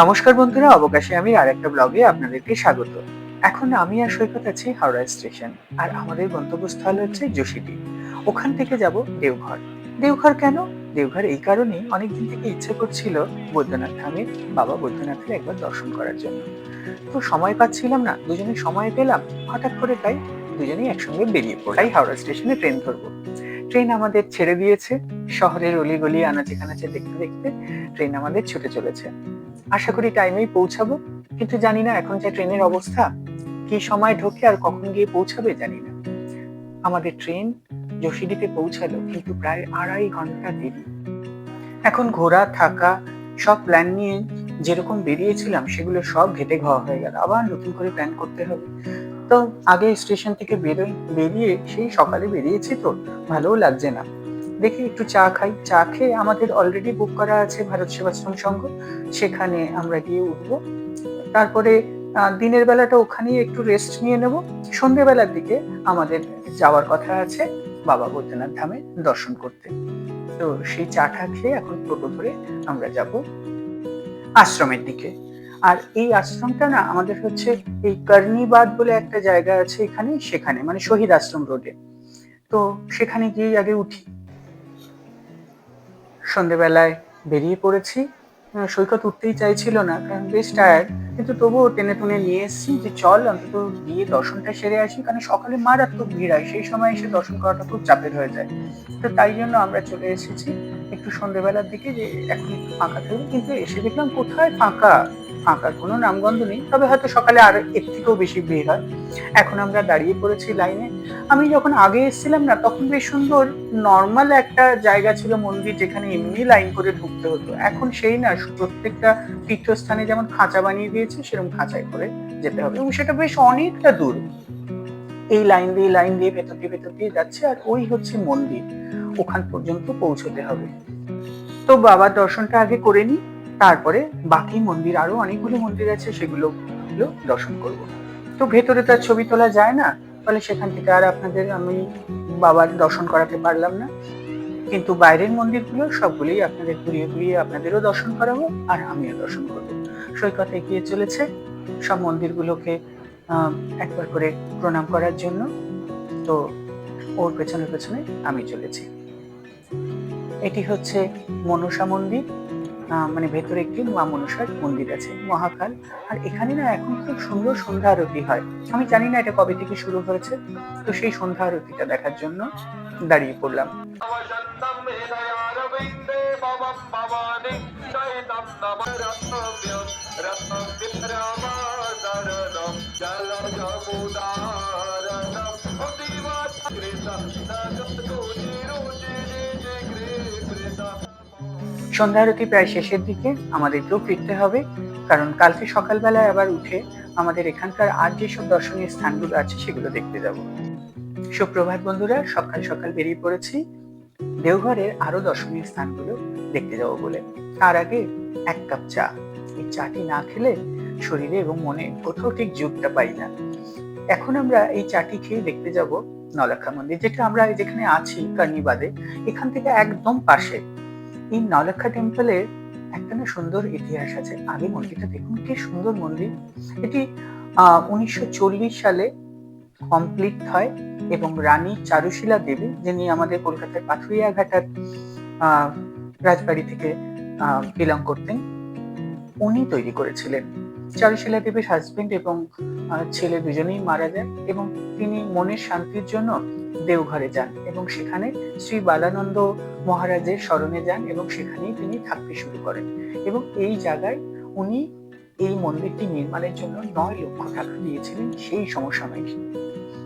নমস্কার বন্ধুরা, অবকাশে আমি আরেকটা ব্লগে আপনাদেরকে স্বাগত। এখন আমি আর সৈকত আছি হাওড়া স্টেশন, আর আমাদের গন্তব্যস্থল হচ্ছে যোশীটি। ওখান থেকে যাব দেওঘর। দেওঘর কেন? দেওঘর এই কারণেই, অনেকদিন থেকে ইচ্ছে করছিল বৈদ্যনাথ ধামে বাবা বৈদ্যনাথের একবার দর্শন করার জন্য। তো সময় পাচ্ছিলাম না, দুজনে সময় পেলাম হঠাৎ করে, তাই দুজনেই একসঙ্গে বেরিয়ে পড়লাম হাওড়া স্টেশনে ট্রেন ধরবো। ট্রেন আমাদের ছেড়ে দিয়েছে। শহরের অলিগলি আনাচে কানাচে দেখতে দেখতে ট্রেন আমাদের ছুটে চলেছে। আশা করি টাইমেই পৌঁছাবো, কিন্তু জানি না এখন যে ট্রেনের অবস্থা, কি সময় ঢোকে আর কখন গিয়ে পৌঁছাবে জানি না। আমাদের ট্রেন যোশীডিতে পৌঁছালো, কিন্তু প্রায় 2.5 ঘন্টা দেরি। এখন ঘোরা থাকা সব প্ল্যান নিয়ে যেরকম বেরিয়েছিলাম সেগুলো সব ঘেটে ঘ হয়ে গেল, আবার নতুন করে প্ল্যান করতে হবে। তো আগে স্টেশন থেকে বেরিয়ে সেই সকালে বেরিয়েছি, তো ভালোও লাগছে না। দেখি একটু চা খাই। চা খেয়ে আমাদের অলরেডি বুক করা আছে ভারত সেবাশ্রম সংঘ, সেখানে আমরা গিয়ে উঠবো। তারপরে দিনের বেলাটা ওখানেই একটু রেস্ট নিয়ে নেব। সন্ধ্যেবেলার দিকে আমাদের যাওয়ার কথা আছে বাবা বৈদ্যনাথ ধামে দর্শন করতে। তো সেই চাটা খেয়ে এখন টোটো ধরে আমরা যাব আশ্রমের দিকে। আর এই আশ্রমটা না আমাদের হচ্ছে এই কর্ণীবাদ বলে একটা জায়গা আছে এখানে, সেখানে মানে শহীদ আশ্রম রোডে। তো সেখানে গিয়ে আগে উঠি। সন্ধেবেলায় বেরিয়ে পড়েছি। সৈকত উঠতেই চাইছিল না, কারণ বেশ টায়ার্ড, কিন্তু তবুও টেনে টুনে নিয়ে এসেছি যে চল অন্তত গিয়ে দর্শনটা সেরে আসি, কারণ সকালে মারাত্মক ভিড় হয়, সেই সময় এসে দর্শন করাটা খুব চাপের হয়ে যায়। তো তাই জন্য আমরা চলে এসেছি একটু সন্ধেবেলার দিকে, যে এখন একটু ফাঁকা থাকবে। কিন্তু এসে দেখলাম কোথায় ফাঁকা, ফাঁকার কোনো নামগন্ধ নেই। তবে হয়তো সকালে আর এর থেকেও বেশি ভিড় হয়। এখন আমরা দাঁড়িয়ে পড়েছি লাইনে। আমি যখন আগে এসেছিলাম না, তখন বেশ সুন্দর নর্মাল একটা জায়গা ছিল মন্দির, যেখানে এমনি লাইন করে ঢুকতে হতো। এখন সেই না, প্রত্যেকটা তীর্থস্থানে যেমন খাঁচা বানিয়ে দিয়েছে, সেরকম খাঁচায় করে যেতে হবে, এবং সেটা বেশ অনেকটা দূর। এই লাইন দিয়ে ভেতর দিয়ে যাচ্ছে, আর ওই হচ্ছে মন্দির, ওখান পর্যন্ত পৌঁছতে হবে। তো বাবার দর্শনটা আগে করে নি, তারপরে বাকি মন্দির, আরো অনেকগুলো মন্দির আছে, সেগুলো দর্শন করব। তো ভেতরে তার ছবি তোলা যায় না, ফলে সেখান থেকে আর আপনাদের আমি বাবার দর্শন করাতে পারলাম না। কিন্তু বাইরের মন্দিরগুলো সবগুলোই আপনাদের ঘুরিয়ে ঘুরিয়ে আপনাদেরও দর্শন করাবো, আর আমিও দর্শন করবো। সৈকত এগিয়ে চলেছে সব মন্দিরগুলোকে একবার করে প্রণাম করার জন্য। তো ওর পেছনে পেছনে আমি চলেছি। এটি হচ্ছে মনসা মন্দির, মানে ভেতরে একটি মা মনসার মন্দির আছে, মহাকাল। আর এখানে না এখন খুব সুন্দর সন্ধ্যা আরতি হয়। আমি জানি না এটা কবে থেকে শুরু হয়েছে, তো সেই সন্ধ্যা আরতিটা দেখার জন্য দাঁড়িয়ে পড়লাম। সন্ধ্যা আরতি প্রায় শেষের দিকে, আমাদেরকেও ফিরতে হবে, কারণ কালকে সকালবেলায় আবার উঠে আমাদের এখানকার আর যেসব দর্শনীয় স্থানগুলো আছে সেগুলো দেখতে যাব। সুপ্রভাত বন্ধুরা, সকাল সকাল বেরিয়ে পড়েছি দেওঘরের আরো দর্শনীয় স্থানগুলো দেখতে যাব বলে। তার আগে 1 কাপ চা। এই চাটি না খেলে শরীরে এবং মনে কোথাও ঠিক যোগটা পাই না। এখন আমরা এই চাটি খেয়ে দেখতে যাব নলাক্ষা মন্দির, যেটা আমরা যেখানে আছি কর্ণীবাদে, এখান থেকে একদম পাশে। এই নলক্ষা টেম্পলের একটা না সুন্দর ইতিহাস আছে। আগে মন্দিরটা দেখুন, কি সুন্দর মন্দির। এটি 1940 সালে কমপ্লিট হয়, এবং রানী চারুশীলা দেবী, যিনি আমাদের কলকাতার পাথুরিয়াঘাটার রাজবাড়ি থেকে বিলং করতেন, উনি তৈরি করেছিলেন। চারুশীলা দেবীর হাজবেন্ড এবং ছেলে দুজনেই মারা যান, এবং তিনি মনের শান্তির জন্য দেওঘরে যান, এবং সেখানে শ্রী বালানন্দ মহারাজের শরণে যান, এবং সেখানেই তিনি থাকতে শুরু করেন। এবং এই জায়গায় উনি এই মন্দিরটি নির্মাণের জন্য 9 লক্ষ টাকা দিয়েছিলেন সেই সমসাময়িক।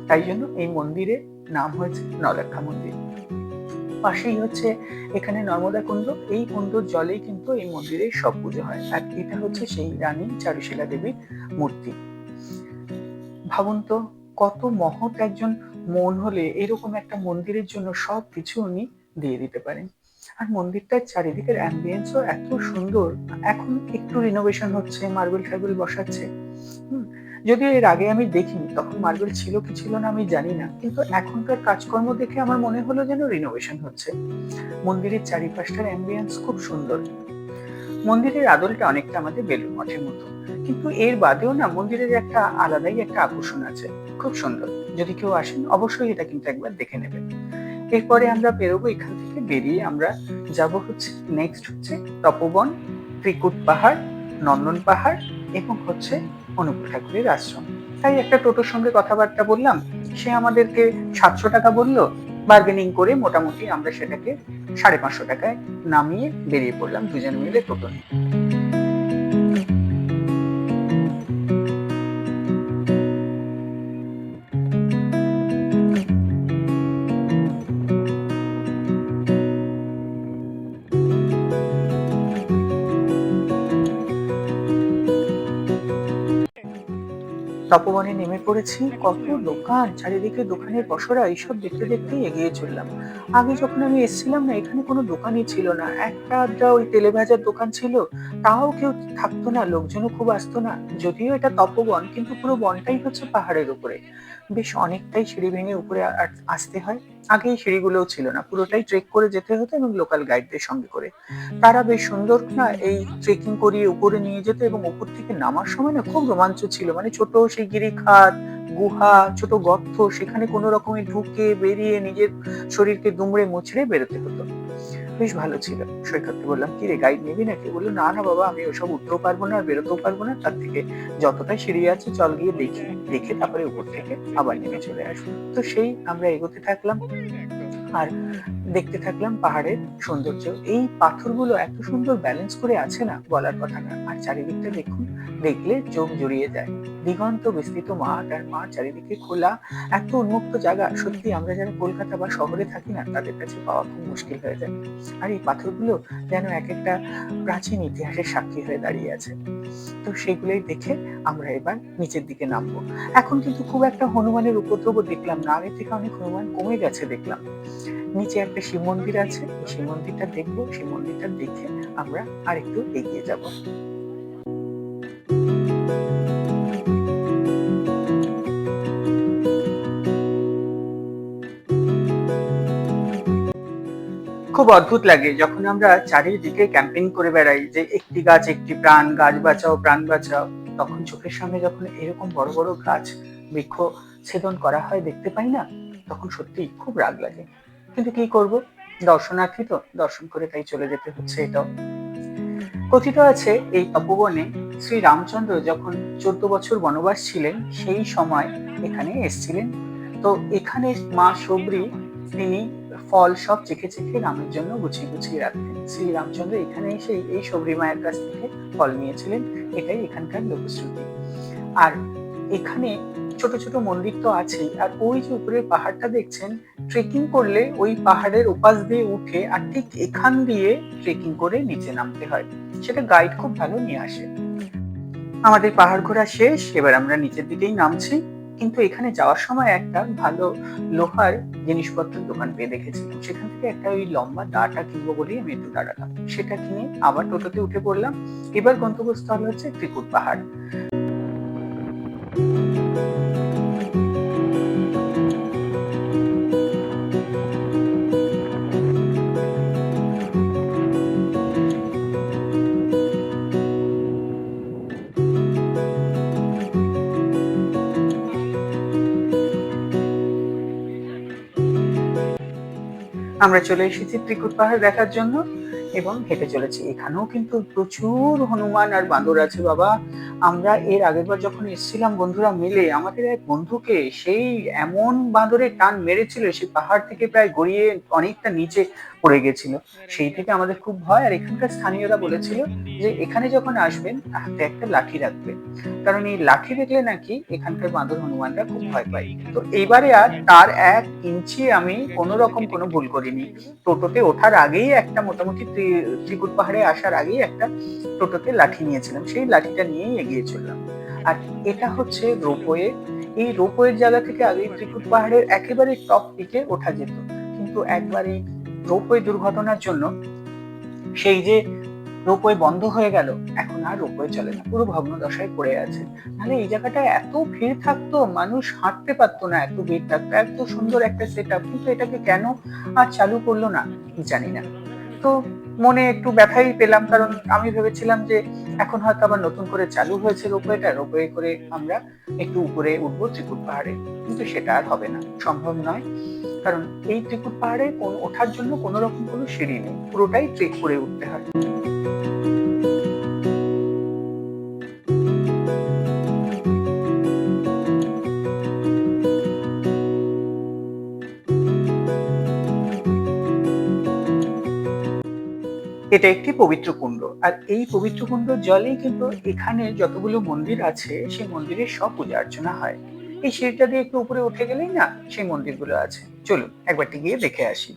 তাই জন্য এই মন্দিরের নাম হয়েছে নলাক্ষা মন্দির। পাশেই হচ্ছে এখানে নর্মদা কুণ্ড, এই কুণ্ডর জলেই কিন্তু এই মন্দিরের সব পুজো হয়। আর এটা হচ্ছে সেই রানী চারুশীলা দেবীর মূর্তি। ভাবুন তো, কত মহৎ একজন মন হলে এরকম একটা মন্দিরের জন্য সবকিছু উনি দিয়ে দিতে পারেন। আর মন্দিরটার চারিদিকের অ্যাম্বিয়েন্সও এত সুন্দর। এখন একটু রিনোভেশন হচ্ছে, মার্বেল টার্বেল বসাচ্ছে। যদিও এর আগে আমি দেখিনি, তখন মার্বেল ছিল কি ছিল না আমি জানি না, কিন্তু এখনকার কাজকর্ম দেখে আমার মনে হলো যেন রিনোভেশন হচ্ছে। মন্দিরের চারিপাশটার অ্যাম্বিয়েন্স খুব সুন্দর। মন্দিরের আদলটা অনেকটা আমাদের বেলুড় মঠের মতো, কিন্তু এর বাদেও না মন্দিরের একটা আলাদাই একটা আকর্ষণ আছে, খুব সুন্দর। যদি কেউ আসেন অবশ্যই এটা কিন্তু একবার দেখে নেবেন। এরপরে আমরা বেরোবো এখান থেকে, বেরিয়ে আমরা যাব হচ্ছে নেক্সট হচ্ছে তপোবন, ত্রিকুট পাহাড়, নন্দন পাহাড় এবং হচ্ছে অনুকূল ঠাকুরের আশ্রম। তাই একটা টোটোর সঙ্গে কথাবার্তা বললাম, সে আমাদেরকে 700 টাকা বললো। বার্গেনিং করে মোটামুটি আমরা সেটাকে 550 টাকায় নামিয়ে বেরিয়ে পড়লাম দুজন মিলে টোটো নিয়ে। তপবনে নেমে পড়েছি, কত দোকান, চারিদিকে দোকানের পসরা, এইসব দেখতে দেখতেই এগিয়ে চললাম। আগে যখন আমি এসেছিলাম না, এখানে কোনো দোকানই ছিল না, একটা আধটা ওই তেলে ভাজার দোকান ছিল, তাও কেউ থাকতো না, লোকজনও খুব আসতো না। যদিও এটা তপবন, কিন্তু পুরো বনটাই হচ্ছে পাহাড়ের উপরে, বেশ অনেকটাই সিঁড়ি ভেঙে উপরে আসতে হয়। আগে এই সিঁড়িগুলোও ছিল না, পুরোটাই ট্রেক করে যেতে হতো এবং লোকাল গাইডদের সঙ্গে করে। তারা বেশ সুন্দর না এই ট্রেকিং করিয়ে উপরে নিয়ে যেত, এবং উপর থেকে নামার সময় না খুব রোমাঞ্চ ছিল। মানে ছোট সেই গিরিখাত, গুহা, ছোট গর্ত, সেখানে কোনো রকমে ঢুকে বেরিয়ে নিজের শরীরকে দুমড়ে মুচড়ে বেরোতে হতো। বেশ ভালো ছিল। সৈকতকে বললাম, কি রে গাইড নিবি নাকি? বললো, না না বাবা, আমি ওসব উঠতেও পারবো না আর বেরোতেও পারবো না, তার থেকে যতটাই সিঁড়ি আছে চল গিয়ে দেখি, দেখে তারপরে উপর থেকে আবার নেমে চলে আসবো। তো সেই আমরা এগোতে থাকলাম আর দেখতে থাকলাম পাহাড়ের সৌন্দর্য। এই পাথরগুলো এত সুন্দর ব্যালেন্স করে আছে না, বলার কথা না। আর চারিদিকটা দেখুন, দেখলে চোখ জুড়িয়ে যায়। দিগন্ত বিস্তৃত মাঠ, আর মাঠ চারিদিকে খোলা, এত উন্মুক্ত জায়গা, সত্যি আমরা যারা কলকাতা বা শহরে থাকি না, তাদের কাছে পাওয়া খুব মুশকিল হয়ে যায়। আর এই পাথরগুলো যেন এক একটা প্রাচীন ইতিহাসের সাক্ষী হয়ে দাঁড়িয়ে আছে। তো সেগুলোই দেখে আমরা এবার নিচের দিকে নামবো। এখন কিন্তু খুব একটা হনুমানের উপদ্রব দেখলাম না, আগের থেকে অনেক হনুমান কমে গেছে দেখলাম। নিচে একটা শিব মন্দির আছে, শিব মন্দিরটা দেখবো, শিব মন্দিরটা দেখে আমরা আর একটু এগিয়ে যাব। খুব অদ্ভুত লাগে যখন আমরা চারিদিকে ক্যাম্পেইন করে বেড়াই যে একটি গাছ একটি প্রাণ, গাছ বাঁচাও প্রাণ বাঁচাও, তখন চোখের সামনে যখন এরকম বড় বড় গাছ বৃক্ষ ছেদন করা হয় দেখতে পাই না, তখন সত্যি খুব রাগ লাগে। কিন্তু কি করব, দর্শনার্থী তো, দর্শন করে তাই চলে যেতে হচ্ছে। এটাও কথিত আছে, এই তপবনে শ্রী রামচন্দ্র যখন 14 বছর বনবাস ছিলেন, সেই সময় এখানে এসেছিলেন। তো এখানে মা শবরী, তিনি ফল সব চেখে চেখে রামের জন্য গুছিয়ে গুছিয়ে রাখতেন। শ্রী রামচন্দ্র এখানে এসে এই শবরী মায়ের কাছ থেকে ফল নিয়েছিলেন, এটাই এখানকার লোকশ্রুতি। আর এখানে ছোট ছোট মন্দির তো আছেই, আর ওই যে উপরের পাহাড়টা দেখছেন, ট্রেকিং করলে ওই পাহাড়ের ওপাশ দিয়ে উঠে আর ঠিক এখান দিয়ে ট্রেকিং করে নিচে নামতে হয়, সেটা গাইড খুব ভালো নিয়ে আসে। আমাদের পাহাড় ঘোরা শেষ, এবার আমরা নিচের দিকেই নামছি। কিন্তু এখানে যাওয়ার সময় একটা ভালো লোহার জিনিসপত্রের দোকান পেয়ে দেখেছিলাম, সেখান থেকে একটা ওই লম্বা দাটা কিনবো বলেই আমি একটু দাঁড়ালাম। সেটা কিনে আবার টোটোতে উঠে পড়লাম। এবার গন্তব্যস্থল হচ্ছে ত্রিকুট পাহাড়। আমরা চলে এসেছি ত্রিকুট পাহাড় দেখার জন্য এবং হেঁটে চলেছি। এখানেও কিন্তু প্রচুর হনুমান আর বাঁদর আছে বাবা। আমরা এর আগের বার যখন এসেছিলাম বন্ধুরা মিলে, আমাদের এক বন্ধুকে সেই এমন বাঁদরের টান মেরেছিল, সে পাহাড় থেকে প্রায় গড়িয়ে অনেকটা নিচে পড়ে গেছিল। সেই থেকে আমাদের খুব ভয়। আর এখানকার স্থানীয়রা বলেছিল যে এখানে যখন আসবেন হাতে একটা লাঠি রাখবেন, কারণ এই লাঠি দেখলে নাকি এখানকার বাঁদর হনুমানরা খুব ভয় পায়। তো এইবারে আর তার 1 ইঞ্চি আমি কোনো রকম কোনো ভুল করিনি। টোটোতে ওঠার আগেই একটা, মোটামুটি ত্রিকুট পাহাড়ে আসার আগেই একটা টোটোতে লাঠি নিয়েছিলাম, সেই লাঠিটা নিয়েই এগিয়ে চললাম। আর এটা হচ্ছে রোপওয়ে। এই রোপওয়ের জায়গা থেকে আগে ত্রিকুট পাহাড়ের একেবারে টপ পিকে ওঠা যেত, কিন্তু একবার এই রোপওয়ে দুর্ঘটনার জন্য সেই যে রোপওয়ে বন্ধ হয়ে গেল, এখন আর রোপওয়ে চলে না, পুরো ভগ্নদশায় পড়ে আছে। নাহলে এই জায়গাটায় এত ভিড় থাকতো, মানুষ হাঁটতে পারতো না, এত ভিড় থাকতো। এত সুন্দর একটা সেট আপ, কিন্তু এটাকে কেন আর চালু করলো না জানি না। তো মনে একটু ব্যথাই পেলাম, কারণ আমি ভেবেছিলাম যে এখন হয়তো আবার নতুন করে চালু হয়েছে রোপওয়ে করে আমরা একটু উপরে উঠবো ত্রিকুট পাহাড়ে, কিন্তু সেটা আর হবে না, সম্ভব নয়। কারণ এই ত্রিকুট পাহাড়ে ওঠার জন্য কোনো রকম কোনো সিঁড়ি নেই, পুরোটাই ট্রেক করে উঠতে হয়। এটা একটি পবিত্র কুণ্ড, আর এই পবিত্র কুণ্ডর জলেই কিন্তু এখানে যতগুলো মন্দির আছে সেই মন্দিরের সব পূজা অর্চনা হয়। এই সিঁড়িটা দিয়ে একটু উপরে উঠে গেলেই না সেই মন্দিরগুলো আছে। চলুন একবারটি গিয়ে দেখে আসি।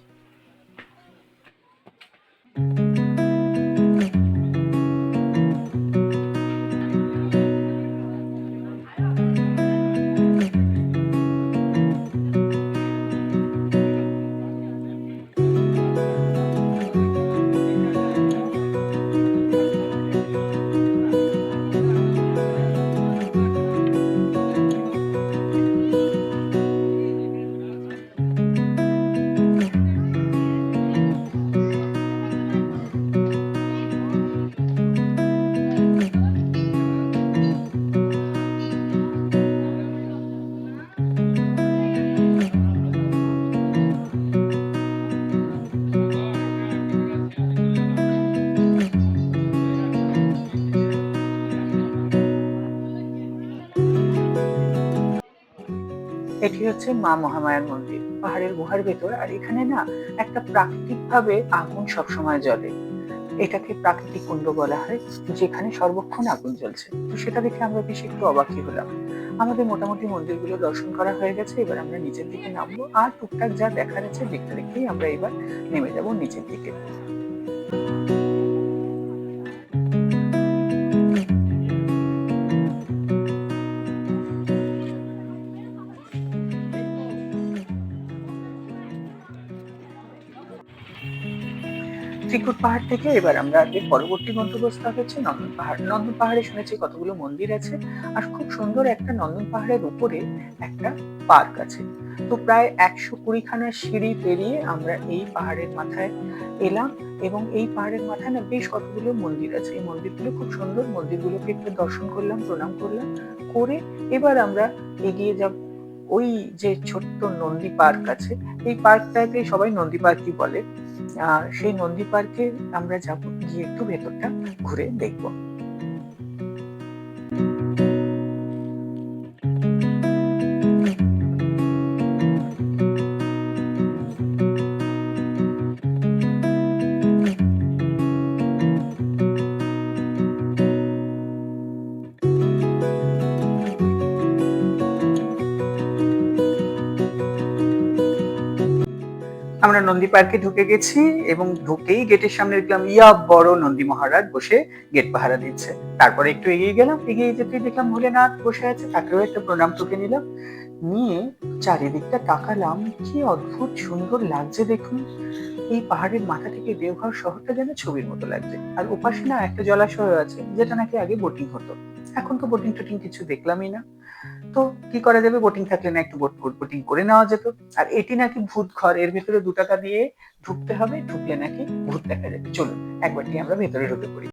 এটি হচ্ছে মা মহামায়ার মন্দির, পাহাড়ের গুহার ভেতর। আর এখানে না একটা প্রাকৃতিক ভাবে আগুন সবসময় জ্বলে, এটাকে প্রাকৃতিক কুণ্ড বলা হয়, যেখানে সর্বক্ষণ আগুন জ্বলছে। তো সেটা দেখে আমরা বেশ একটু অবাকই হলাম। আমাদের মোটামুটি মন্দিরগুলো দর্শন করা হয়ে গেছে, এবার আমরা নিচের দিকে নামবো, আর টুকটাক যা দেখার আছে দেখতে দেখতেই আমরা এবার নেমে যাব নিচের দিকে। ত্রিকুট পাহাড় থেকে এবার আমরা এর পরবর্তী গন্তব্যস্থল হচ্ছে নন্দন পাহাড়। নন্দন পাহাড়ে শুনেছি কতগুলো মন্দির আছে, আর খুব সুন্দর একটা নন্দন পাহাড়ের উপরে একটা পার্ক আছে। তো প্রায় 120খানা সিঁড়ি পেরিয়ে আমরা এই পাহাড়ের মাথায় এলাম, এবং এই পাহাড়ের মাথায় না বেশ কতগুলো মন্দির আছে। এই মন্দিরগুলো খুব সুন্দর, মন্দিরগুলোকে একটু দর্শন করলাম, প্রণাম করলাম, করে এবার আমরা এগিয়ে যাব ওই যে ছোট্ট নন্দী পার্ক আছে, এই পার্কটাকে সবাই নন্দী পার্কই বলে। সেই নন্দী পার্কে আমরা যাব, গিয়ে একটু ভেতরটা ঘুরে দেখব। আমরা নন্দী পার্কে ঢুকে গেছি, এবং ঢুকেই গেটের সামনে দেখলাম ইয়া বড় নন্দী মহারাজ বসে গেট পাহারা দিচ্ছে। তারপরে একটু এগিয়ে গেলাম, এগিয়ে যেতে দেখলাম ভোলেনাথ বসে আছে, তাকেও একটা প্রণাম টুকে নিলাম, নিয়ে চারিদিকটা তাকালাম। কি অদ্ভুত সুন্দর লাগছে দেখুন, এই পাহাড়ের মাথা থেকে দেওঘর শহরটা যেন ছবির মতো লাগছে। আর ওপাশে না একটা জলাশয় আছে, যেটা নাকি আগে বোটিং হতো, এখন তো বোটিং টোটিং কিছু দেখলামই না। তো কি করা যাবে, বোটিং থাকলে না একটু বোটিং করে নেওয়া যেত। আর এটি নাকি ভূত ঘর, এর ভেতরে 2 টাকা দিয়ে ঢুকতে হবে, ঢুকলে নাকি ভূত দেখা যাবে। চলুন একবারটি আমরা ভেতরে ঢুকে পড়ি।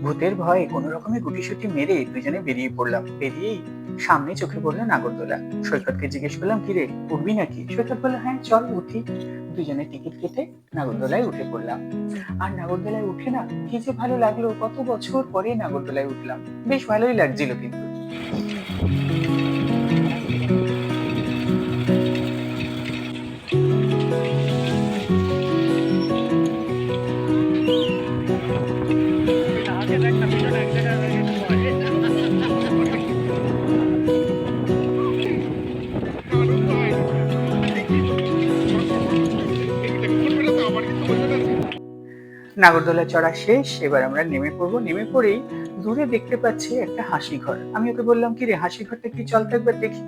ভূতের ভয়ে কোনো রকমে গুটিসুটি মেরে দুজনে বেরিয়ে পড়লাম। বেরিয়েই সামনে চোখে পড়লো নাগরদোলা। সৈকতকে জিজ্ঞেস করলাম, কিরে উঠবি নাকি? সৈকত বললো, হ্যাঁ চল উঠি। দুজনে টিকিট কেটে নাগরদোলায় উঠে পড়লাম। আর নাগরদোলায় উঠে না কি যে ভালো লাগলো, কত বছর পরে নাগরদোলায় উঠলাম, বেশ ভালোই লাগছিল কিন্তু। নাগরদোলা চড়া শেষ, এবার আমরা নেমে পড়বো। নেমে পড়েই দূরে দেখতে পাচ্ছি একটা হাসি ঘর। আমি ওকে বললাম, কি রে হাসি ঘরটা কি, চল তো একবার দেখি।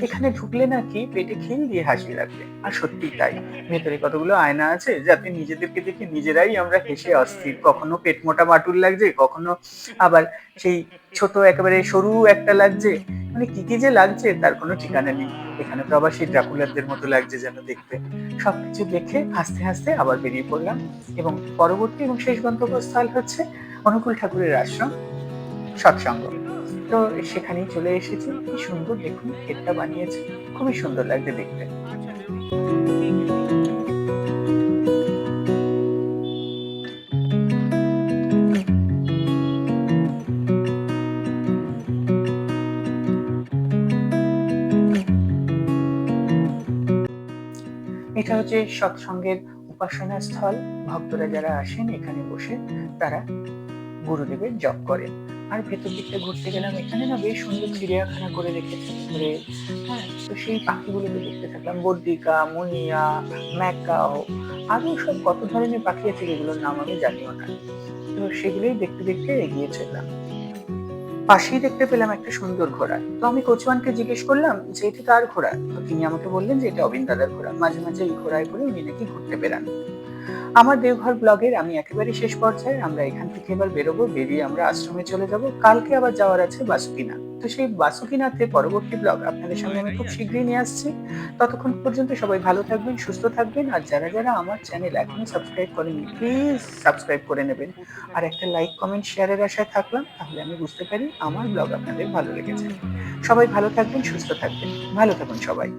এখানে ঢুকলে নাকি পেটে খিল দিয়ে হাসি লাগবে। আর সত্যিই তাই, ভেতরে কতগুলো আয়না আছে যাতে নিজেদেরকে দেখে নিজেরাই আমরা হেসে অস্থির। কখনো পেট মোটা মাটুর লাগছে, কখনো আবার সেই ছোট একেবারে সরু একটা লাগছে। মানে কি কি যে লাগছে তার কোনো ঠিকানা নেই। এখানে তো আবার সেই ড্রাকুলারদের মতো লাগছে যেন দেখতে। সবকিছু দেখে হাসতে হাসতে আবার বেরিয়ে পড়লাম, এবং পরবর্তী এবং শেষ গন্তব্যস্থল হচ্ছে অনুকূল ঠাকুরের আশ্রম সৎসঙ্গ। তো সেখানেই চলে এসেছি। কি সুন্দর দেখুন ক্ষেতটা বানিয়েছে, খুবই সুন্দর লাগছে দেখতে। এটা হচ্ছে সৎসঙ্গের উপাসনা স্থল। ভক্তরা যারা আসেন এখানে বসে তারা গুরুদেবের জপ করেন। আর ভেতর দিকটা ঘুরতে গেলাম, এখানে না বেশ সুন্দর চিড়িয়াখানা করে রেখেছে ভিতরে। হ্যাঁ, তো সেই পাখিগুলোকে দেখতে থাকলাম, বর্দিকা, মুনিয়া, ম্যাকাও, আরো সব কত ধরনের পাখি আছে যেগুলোর নাম আমি জানিও না। তো সেগুলোই দেখতে দেখতে এগিয়ে চললাম। পাশেই দেখতে পেলাম একটা সুন্দর ঘোড়া। তো আমি কোচওয়ানকে জিজ্ঞেস করলাম যে এটা কার ঘোড়া। তো তিনি আমাকে বললেন যে এটা অবিন দাদার ঘোড়া, মাঝে মাঝে এই ঘোড়ায় করে উনি নাকি ঘুরতে বেড়ান। আমার দেওঘর ব্লগের আমি একেবারে শেষ পর্যায়ে। আমরা এখান থেকে এবার বেরোবো, বেরিয়ে আমরা আশ্রমে চলে যাব। কালকে আবার যাওয়ার আছে বাসুকিনাথ। তো সেই বাসুকিনাথে পরবর্তী ব্লগ আপনাদের সামনে আমি খুব শীঘ্রই নিয়ে আসছি। ততক্ষণ পর্যন্ত সবাই ভালো থাকবেন, সুস্থ থাকবেন। আর যারা যারা আমার চ্যানেল এখনো সাবস্ক্রাইব করেননি প্লিজ সাবস্ক্রাইব করে নেবেন। আর একটা লাইক কমেন্ট শেয়ারের আশায় থাকলাম, তাহলে আমি বুঝতে পারি আমার ব্লগ আপনাদের ভালো লেগেছে। সবাই ভালো থাকবেন, সুস্থ থাকবেন, ভালো থাকুন সবাই।